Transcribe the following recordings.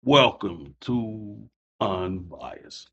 Welcome to Unbiased.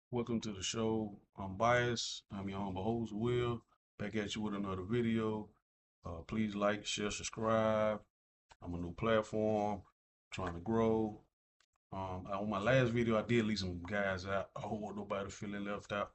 Welcome to the show. I'm Bias. I'm your humble host, Will. Back at you with another video. Please like, share, subscribe. I'm a new platform, trying to grow. On my last video, I did leave some guys out. I don't want nobody feeling left out,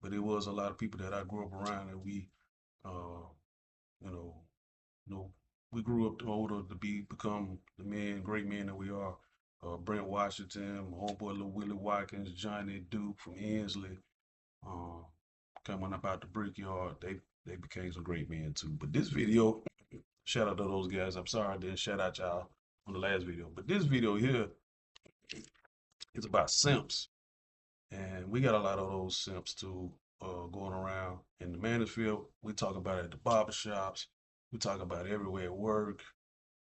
but it was a lot of people that I grew up around that uh, you know, you know, we grew up older to become the great men that we are. Brent Washington, my homeboy Lil Willie Watkins, Johnny Duke from Hensley, um, coming up out the brickyard. They became some great men too. But this video, shout out to those guys. I'm sorry I didn't shout out y'all on the last video. But this video here is about simps. And we got a lot of those simps too going around in the manosphere. We talk about it at the barber shops. We talk about it everywhere at work.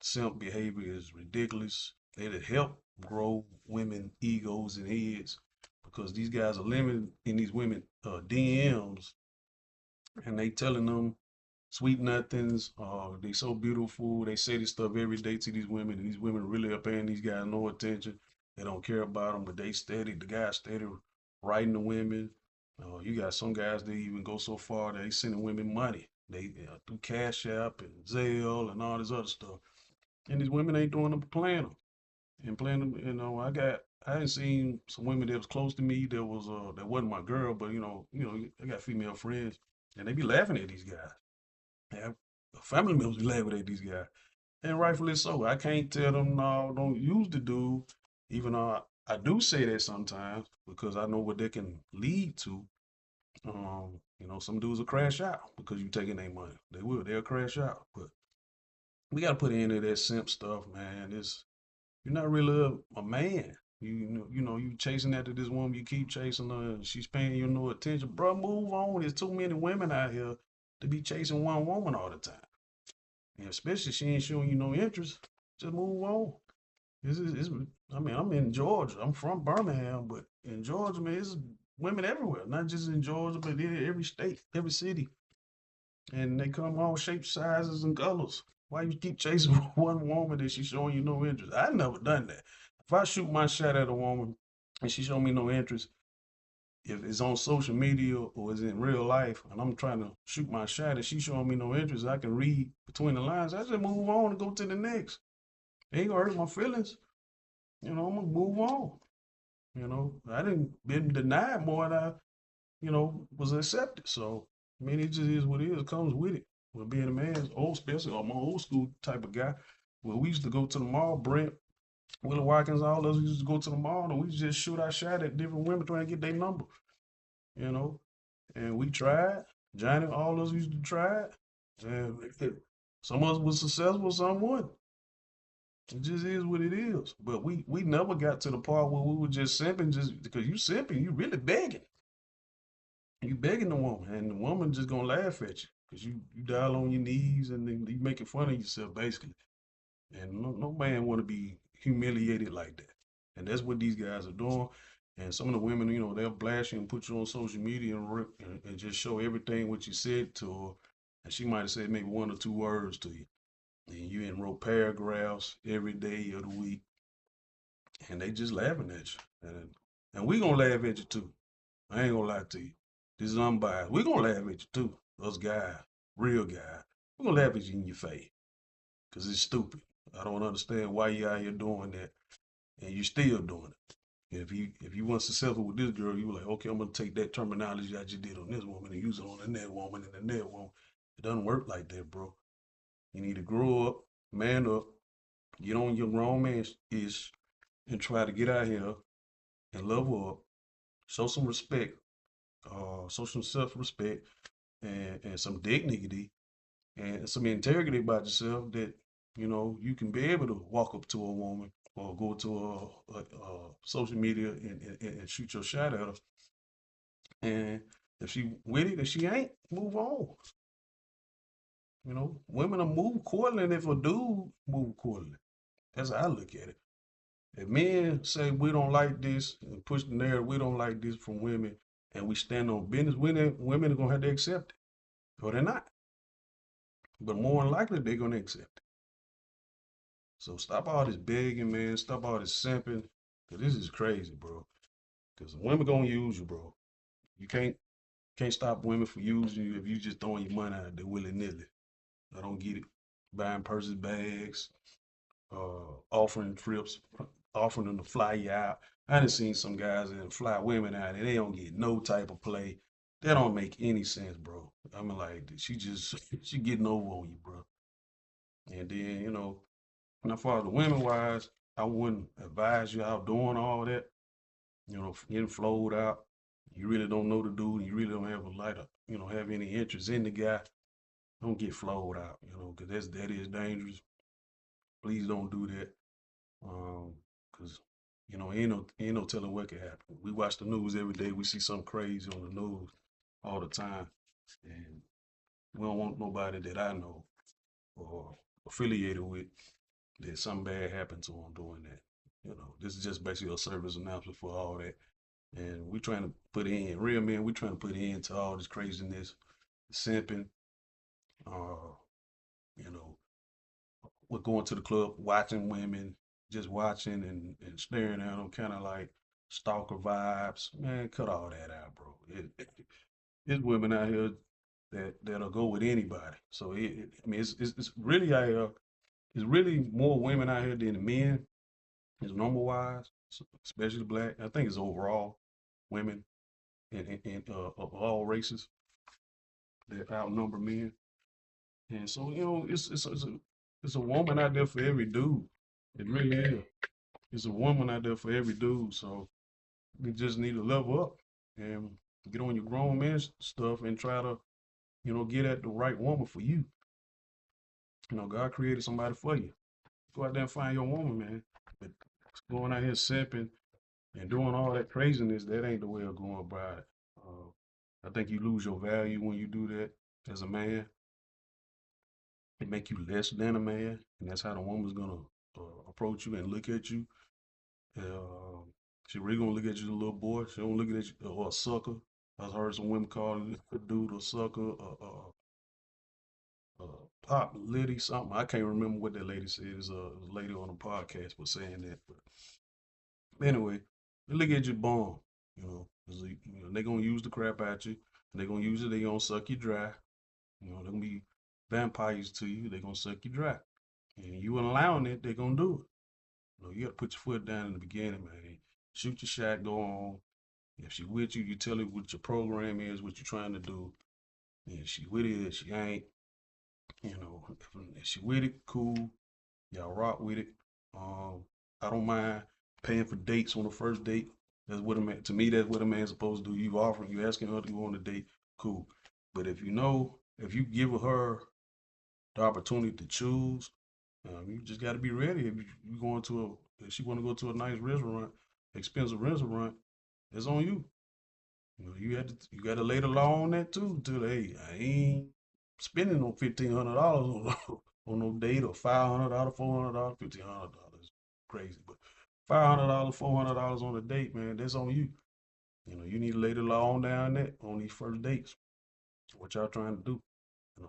Simp behavior is ridiculous. It'll help grow women egos and heads because these guys are living in these women DMs and they telling them sweet nothings. They so beautiful. They say this stuff every day to these women, and these women really are paying these guys no attention. They don't care about them, but they steady. The guys steady writing the women. You got some guys they even go so far that they sending women money. They through Cash App and Zelle and all this other stuff. And these women ain't doing them playing them and playing them. I ain't seen some women that was close to me that wasn't my girl, but I got female friends and they be laughing at these guys. Yeah, family members be laughing at these guys, and rightfully so. I can't tell them no, don't use the dude, even though I do say that sometimes because I know what they can lead to. Some dudes will crash out because you taking their money. They will. They'll crash out. But we got to put an end to that simp stuff, man. You're not really a man. You chasing after this woman. You keep chasing her, and she's paying you no attention, bro. Move on. There's too many women out here to be chasing one woman all the time. And especially she ain't showing you no interest, just move on. I mean, I'm in Georgia. I'm from Birmingham, but in Georgia, man, it's women everywhere. Not just in Georgia, but in every state, every city. And they come all shapes, sizes, and colors. Why you keep chasing one woman that she's showing you no interest? I never done that. If I shoot my shot at a woman and she show me no interest, if it's on social media or it's in real life and I'm trying to shoot my shot and she's showing me no interest, I can read between the lines. I just move on and go to the next. It ain't gonna hurt my feelings. I'm gonna move on. I didn't been denied more than I, was accepted. So I mean, it just is what it is. It comes with it. With being a man, old, especially I'm an old school type of guy. Well, we used to go to the mall, Brent, Willie Watkins, all those used to go to the mall and we just shoot our shot at different women trying to get their number. You know, and we tried. Johnny, all those used to try it. And some of us was successful, some wasn't. It just is what it is. But we never got to the part where we were just simping just because you simping, you really begging. You begging the woman, and the woman just gonna laugh at you because you dial on your knees and then you making fun of yourself basically. And no man want to be humiliated like that. And that's what these guys are doing. And some of the women, they'll blast you and put you on social media and just show everything what you said to her. And she might have said maybe one or two words to you. And you in wrote paragraphs every day of the week. And they just laughing at you. And we gonna laugh at you too. I ain't gonna lie to you. This is unbiased. We gonna laugh at you too. Us guys, real guys. We gonna laugh at you in your face. Cause it's stupid. I don't understand why you out here doing that and you still doing it. If you weren't successful with this girl, you were like, okay, I'm gonna take that terminology I just did on this woman and use it on the next woman and the next woman. It doesn't work like that, bro. You need to grow up, man up, get on your grown man ish, and try to get out here and level up, show some respect, show some self-respect and some dignity and some integrity about yourself that you can be able to walk up to a woman or go to a social media and shoot your shot at her. And if she with it, if she ain't, move on. Women will move accordingly if a dude move accordingly. That's how I look at it. If men say we don't like this and push the narrative, we don't like this from women, and we stand on business, women are gonna have to accept it, or they're not. But more than likely, they're gonna accept it. So stop all this begging, man. Stop all this simping. Cause this is crazy, bro. Cause women gonna use you, bro. You can't stop women from using you if you just throwing your money out there willy nilly. I don't get it. Buying purses, bags, offering trips, offering them to fly you out. I done seen some guys that fly women out and they don't get no type of play. That don't make any sense, bro. I mean, like she just she getting over on you, bro. And then now far as the women wise, I wouldn't advise you out doing all that. Getting flowed out. You really don't know the dude, and you really don't have a light up, have any interest in the guy. Don't get flowed out, because that is dangerous. Please don't do that. Because ain't no telling what could happen. We watch the news every day. We see something crazy on the news all the time, and we don't want nobody that I know or affiliated with that something bad happened to them doing that. This is just basically a service announcement for all that. And we trying to put in real men. We trying to put in to all this craziness, simping. Uh, you know, we're going to the club, watching women, just watching and staring at them, kind of like stalker vibes. Man, cut all that out, bro. It's women out here that'll go with anybody. So I mean, it's really out here. It's really more women out here than men. It's number wise, especially black. I think it's overall women in of all races that outnumber men. And so it's a woman out there for every dude. It really is. It's a woman out there for every dude. So you just need to level up and get on your grown man stuff and try to get at the right woman for you. God created somebody for you. Go out there and find your woman, man. But going out here simping and doing all that craziness, that ain't the way of going about it. I think you lose your value when you do that as a man. It make you less than a man, and that's how the woman's gonna approach you and look at you. Uh, she really gonna look at you as a little boy. She don't look at you or a sucker. I've heard some women call a dude a sucker, pop liddy something. I can't remember what that lady said. It's a lady on a podcast was saying that. But anyway, they look at your bum. 'Cause they gonna use the crap at you. And they gonna use it. They gonna suck you dry. They're gonna be vampires to you. They gonna suck you dry. And you allowing it, they gonna do it. You gotta put your foot down in the beginning, man. Shoot your shot, go on. If she with you, you tell her what your program is, what you're trying to do. And if she with it, if she ain't, if she with it, cool. Y'all rock with it. Um, I don't mind paying for dates on the first date. That's what a man, to me, that's what a man's supposed to do. You offering, you asking her to go on a date, cool. But if you give her the opportunity to choose, you just got to be ready. If you going to if she want to go to a nice restaurant, expensive restaurant, it's on you. You got to lay the law on that too. Till hey, I ain't spending no $1,500 on no date or $500, $400, $1,500. Crazy, but $500, $400 on a date, man, that's on you. You need to lay the law on down that on these first dates. What y'all trying to do?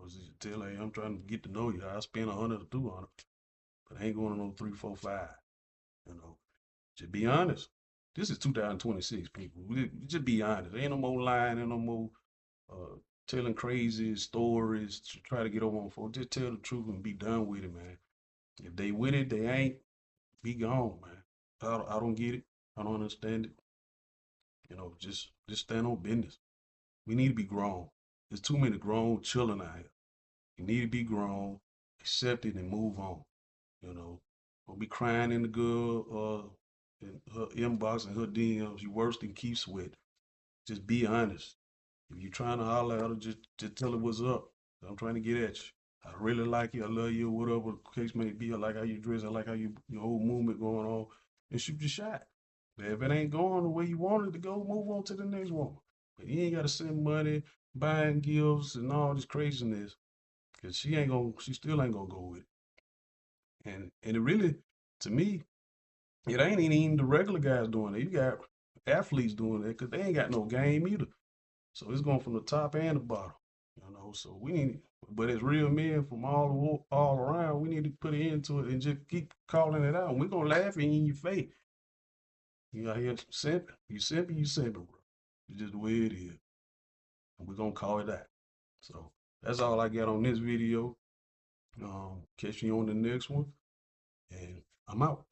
Just tell hey, I'm trying to get to know you. I spend 100 or 200, but I ain't going to no 3, 4, 5. You know, just be honest. This is 2026, people. Just be honest. Ain't no more lying, ain't no more uh, telling crazy stories to try to get over on folks. Just tell the truth and be done with it, man. If they with it, they ain't. Be gone, man. I don't get it. I don't understand it. Just stand on business. We need to be grown. There's too many grown children out here. You need to be grown, accept it, and move on. You know, don't be crying in the girl in her inbox and her DMs. You worse than Keith Sweat. Just be honest. If you're trying to holler at her, just tell her what's up. I'm trying to get at you. I really like you. I love you. Whatever the case may be. I like how you dress. I like how your whole movement going on. And shoot your shot. But if it ain't going the way you want it to go, move on to the next one. But you ain't got to send money, buying gifts, and all this craziness. Cause she still ain't gonna go with it. And it really, to me, it ain't even the regular guys doing it. You got athletes doing it because they ain't got no game either. So it's going from the top and the bottom. So we need But as real men from all around, we need to put an end to it and just keep calling it out. We're gonna laugh in your face. You out here simping, you simping, bro. It's just the way it is. And we're gonna call it that. So that's all I got on this video. Catch you on the next one, and I'm out.